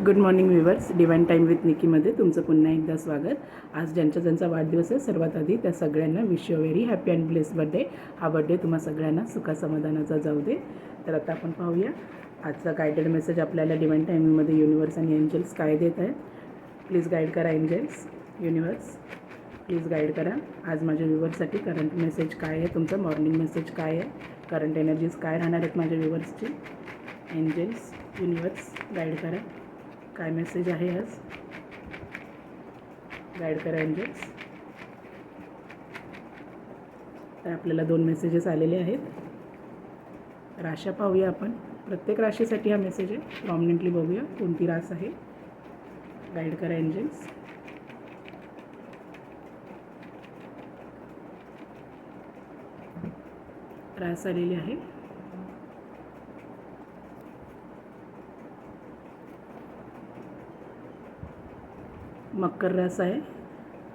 Good morning viewers, divine time with निकीमध्ये तुमचं पुन्हा एकदा स्वागत. आज ज्यांचा वाढदिवस आहे सर्वात आधी त्या सगळ्यांना wish you very happy and blessed birthday. हा बर्थडे तुम्हा सगळ्यांना सुखासमाधानाचा जाऊ दे. तर आता आपण पाहूया आजचा गायडेड मेसेज आपल्याला डिवाइन टाईममध्ये युनिवर्स आणि एंजल्स काय देत आहेत. प्लीज गाईड करा एंजल्स, युनिवर्स प्लीज गाईड करा. आज माझ्या व्ह्यूवर्ससाठी करंट मेसेज काय आहे, तुमचं मॉर्निंग मेसेज काय आहे, करंट एनर्जीज काय राहणार आहेत माझ्या व्ह्यूवर्सची. एंजल्स, युनिवर्स गाईड करा, काय मेसेज आहे आज. गाईड करा एंजल्स. तर आपल्याला 2 मेसेजेस आलेले आहेत. राशा पाहूया आपण. प्रत्येक राशीसाठी हा मेसेज आहे. प्रॉमिनेंटली बघूया कोणती रास आहे. गाईड करा एंजल्स. रास आलेली आहे. मकर रास आहे.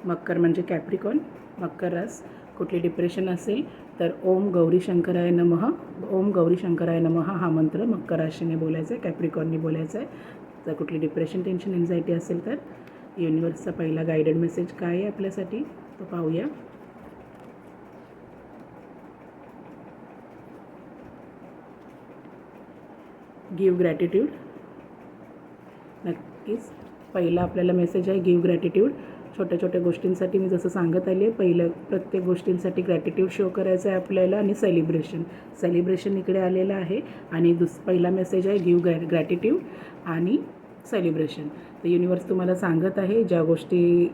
मकर म्हणजे कॅप्रिकॉन. मकर रास. कुठली डिप्रेशन असेल तर ओम गौरी शंकराय नमः, ओम गौरी शंकराय नमः हा मंत्र मकर राशीने बोलायचा आहे, कॅप्रिकॉनने बोलायचा आहे. जर कुठली डिप्रेशन, टेन्शन, एन्झायटी असेल तर युनिवर्सचा पहिला गायडेड मेसेज काय आहे आपल्यासाठी तो पाहूया. Give gratitude. नक्कीच पहिला आपल्याला मेसेज आहे गिव्ह ग्रॅटिट्यूड. छोट्या छोट्या गोष्टींसाठी मी जसं सांगत आले, पहिलं प्रत्येक गोष्टींसाठी ग्रॅटिट्यूड शो करायचं आहे आपल्याला. आणि सेलिब्रेशन इकडे आलेलं आहे. आणि पहिला मेसेज आहे गिव्ह ग्रॅटिट्यूड आणि सेलिब्रेशन. तर युनिवर्स तुम्हाला सांगत आहे ज्या गोष्टी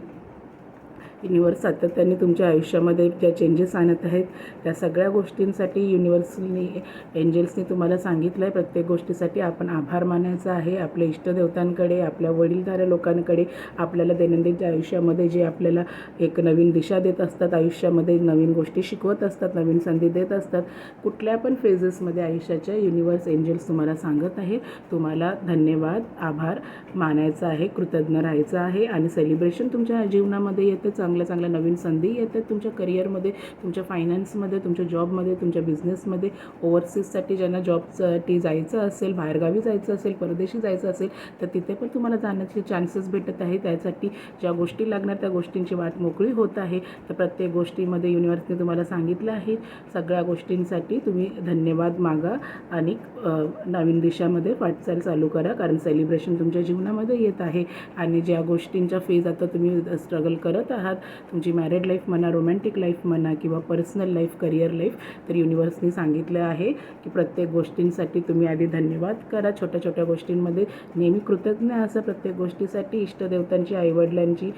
युनिवर्स सातत्याने तुमच्या आयुष्यामध्ये ज्या चेंजेस आणत आहेत त्या सगळ्या गोष्टींसाठी युनिवर्सनी, एंजल्सनी तुम्हाला सांगितलं आहे प्रत्येक गोष्टीसाठी आपण आभार मानायचा आहे. आपल्या इष्टदेवतांकडे, आपल्या वडीलधाऱ्या लोकांकडे, आपल्याला दैनंदिन आयुष्यामध्ये जे आपल्याला एक नवीन दिशा देत असतात, आयुष्यामध्ये नवीन गोष्टी शिकवत असतात, नवीन संधी देत असतात. कुठल्या पण फेजेसमध्ये आयुष्याच्या युनिवर्स, एंजल्स तुम्हाला सांगत आहे तुम्हाला धन्यवाद, आभार मानायचा आहे, कृतज्ञ राहायचं आहे. आणि सेलिब्रेशन तुमच्या जीवनामध्ये येते. चांगल्या नवीन संधी येतात तुमच्या करिअरमध्ये, तुमच्या फायनान्समध्ये, तुमच्या जॉबमध्ये, तुमच्या बिझनेसमध्ये. ओव्हरसीजसाठी ज्यांना जॉबसाठी जायचं असेल, बाहेरगावी जायचं असेल, परदेशी जायचं असेल तर तिथे पण तुम्हाला जाण्याचे चान्सेस भेटत आहे. त्यासाठी ज्या गोष्टी लागणार त्या गोष्टींची वाट मोकळी होत आहे. तर प्रत्येक गोष्टीमध्ये युनिवर्सने तुम्हाला सांगितलं आहे सगळ्या गोष्टींसाठी तुम्ही धन्यवाद मागा आणि नवीन दिशामध्ये वाटचाल चालू करा. कारण सेलिब्रेशन तुमच्या जीवनामध्ये येत आहे. आणि ज्या गोष्टींच्या फेज आता तुम्ही स्ट्रगल करत आहात, तुमची मॅरिड लाईफ म्हणा, रोमॅन्टिक लाईफ म्हणा किंवा पर्सनल लाईफ, करिअर लाईफ, तर युनिवर्सने सांगितलं आहे की प्रत्येक गोष्टींसाठी तुम्ही आधी धन्यवाद करा. छोट्या छोट्या गोष्टींमध्ये नेहमी कृतज्ञ असं प्रत्येक गोष्टीसाठी, इष्टदेवतांची, आईवडिलांची,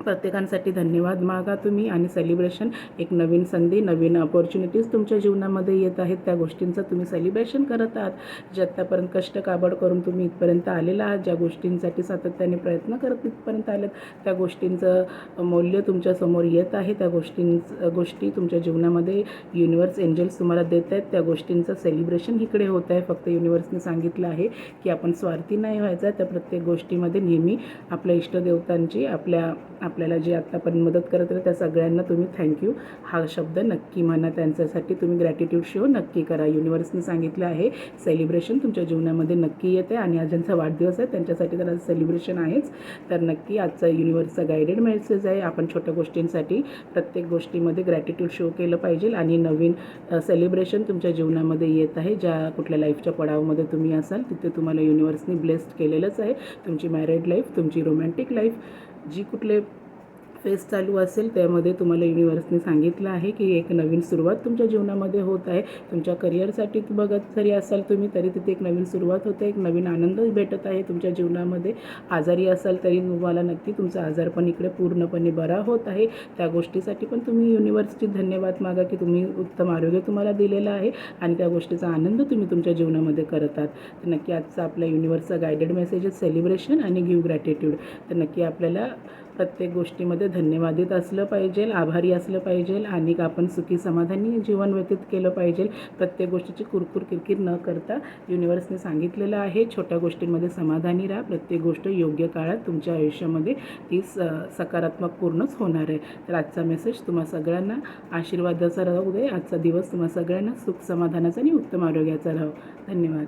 प्रत्येकांसाठी धन्यवाद मागा तुम्ही. आणि सेलिब्रेशन एक नवीन संधी, नवीन अपॉर्च्युनिटीज तुमच्या जीवनामध्ये येत आहेत. त्या गोष्टींचं तुम्ही सेलिब्रेशन करत आहात. जे आत्तापर्यंत कष्ट काबड करून तुम्ही इथपर्यंत आलेला आहात, ज्या गोष्टींसाठी सातत्याने प्रयत्न करत इथपर्यंत आलेत त्या गोष्टींचं मूल्य तुमच्यासमोर येत आहे. त्या गोष्टी तुमच्या जीवनामध्ये युनिवर्स, एंजल्स तुम्हाला देत आहेत. त्या गोष्टींचं सेलिब्रेशन इकडे होत आहे. फक्त युनिवर्सने सांगितलं आहे की आपण स्वार्थी नाही व्हायचं. त्या प्रत्येक गोष्टीमध्ये नेहमी आपल्या इष्टदेवतांची, आपल्याला जे आत्तापर्यंत मदत करत आहेत त्या सगळ्यांना तुम्ही थँक्यू हा शब्द नक्की म्हणा. त्यांच्यासाठी तुम्ही ग्रॅटिट्यूड शो नक्की करा. युनिवर्सने सांगितलं आहे सेलिब्रेशन तुमच्या जीवनामध्ये नक्की येते. आणि आज ज्यांचा वाढदिवस आहे त्यांच्यासाठी तर आज सेलिब्रेशन आहेच. तर नक्की आजचा युनिवर्सचा गायडेड मेसेज आहे. आपण छोट्या गोष्टींसाठी प्रत्येक गोष्टीमध्ये ग्रॅटिट्यूड शो केलं पाहिजे. आणि नवीन सेलिब्रेशन तुमच्या जीवनामध्ये येत आहे. ज्या कुठल्या लाईफच्या पडावामध्ये तुम्ही असाल तिथे तुम्हाला युनिवर्सने ब्लेस्ड केलेलंच आहे. तुमची मॅरिड लाईफ, तुमची रोमॅन्टिक लाईफ, जी कुठले फेस चालू असेल त्यामध्ये तुम्हाला युनिवर्सने सांगितलं आहे की एक नवीन सुरुवात तुमच्या जीवनामध्ये होत आहे. तुमच्या करिअरसाठी बघत जरी असाल तुम्ही तरी तिथे एक नवीन सुरुवात होते, एक नवीन आनंद भेटत आहे तुमच्या जीवनामध्ये. आजारी असाल तरी तुम्हाला नक्की तुमचा आजारपण इकडे पूर्णपणे बरा होत आहे. त्या गोष्टीसाठी पण तुम्ही युनिवर्सची धन्यवाद मागा की तुम्ही उत्तम आरोग्य तुम्हाला दिलेलं आहे आणि त्या गोष्टीचा आनंद तुम्ही तुमच्या जीवनामध्ये करत आहात. तर नक्की आजचा आपला युनिवर्सचा गायडेड मेसेज आहे सेलिब्रेशन आणि गिव्ह ग्रॅटिट्यूड. तर नक्की आपल्याला प्रत्येक गोष्टीमध्ये धन्यवादित असलं पाहिजे, आभारी असलं पाहिजे आणि आपण सुखी समाधानी जीवन व्यतीत केलं पाहिजे. प्रत्येक गोष्टीची कुरकुर किरकिर न करता युनिवर्सने सांगितलेलं आहे छोट्या गोष्टींमध्ये समाधानी राहा. प्रत्येक गोष्ट योग्य काळात तुमच्या आयुष्यामध्ये ती सकारात्मक पूर्णच होणार आहे. तर आजचा मेसेज तुम्हा सगळ्यांना आशीर्वादाचा राहू दे. आजचा दिवस तुम्हा सगळ्यांना सुख समाधानाचा आणि उत्तम आरोग्याचा राहो. धन्यवाद.